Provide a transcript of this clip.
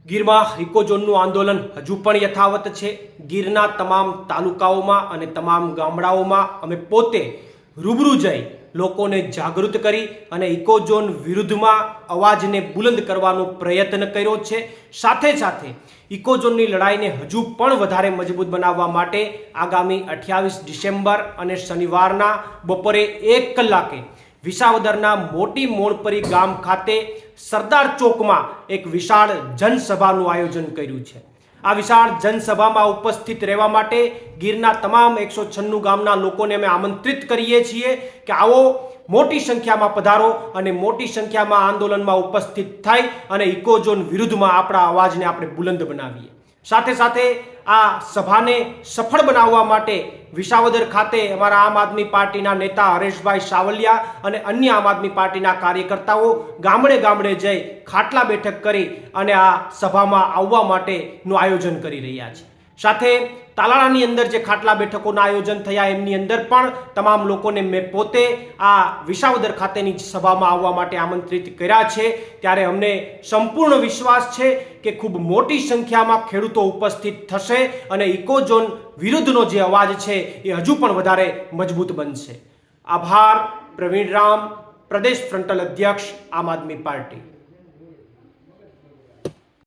ગીરમાં ઇકોઝોનનું આંદોલન હજુ પણ યથાવત છે। ગીરના તમામ તાલુકાઓમાં અને તમામ ગામડાઓમાં અમે પોતે રૂબરૂ જઈ લોકોને જાગૃત કરી અને ઇકોઝોન વિરુદ્ધમાં અવાજને બુલંદ કરવાનો પ્રયત્ન કર્યો છે। સાથે સાથે ઇકોઝોનની લડાઈને હજુ પણ વધારે મજબૂત બનાવવા માટે આગામી 28 ડિસેમ્બર અને શનિવારના બપોરે 1 કલાકે વિસાવદરના મોટી મોણપરી ગામ ખાતે સરદાર ચોકમાં એક વિશાળ જનસભાનું આયોજન કર્યું છે। આ વિશાળ જનસભામાં ઉપસ્થિત રહેવા માટે ગીરના તમામ 196 ગામના લોકોને અમે આમંત્રિત કરીએ છીએ કે આવો મોટી સંખ્યામાં પધારો અને મોટી સંખ્યામાં આંદોલનમાં ઉપસ્થિત થઈ અને ઇકોઝોન વિરુદ્ધમાં આપણા અવાજને આપણે બુલંદ બનાવીએ। સાથે સાથે આ સભાને સફળ બનાવવા માટે વિસાવદર ખાતે અમારા આમ આદમી પાર્ટીના નેતા હરેશભાઈ સાવલિયા અને અન્ય આમ આદમી પાર્ટીના કાર્યકર્તાઓ ગામડે ગામડે જઈ ખાટલા બેઠક કરી અને આ સભામાં આવવા માટેનું આયોજન કરી રહ્યા છે। સાથે તાલાળાની અંદર જે ખાટલા બેઠકોના આયોજન થયા એમની અંદર પણ તમામ લોકોને મેં પોતે આ વિસાવદર ખાતેની સભામાં આવવા માટે આમંત્રિત કર્યા છે। ત્યારે અમને સંપૂર્ણ વિશ્વાસ છે કે ખૂબ મોટી સંખ્યામાં ખેડૂતો ઉપસ્થિત થશે અને ઇકોઝોન વિરુદ્ધનો જે અવાજ છે એ હજુ પણ વધારે મજબૂત બનશે। આભાર। પ્રવીણ રામ, પ્રદેશ ફ્રન્ટલ અધ્યક્ષ, આમ આદમી પાર્ટી।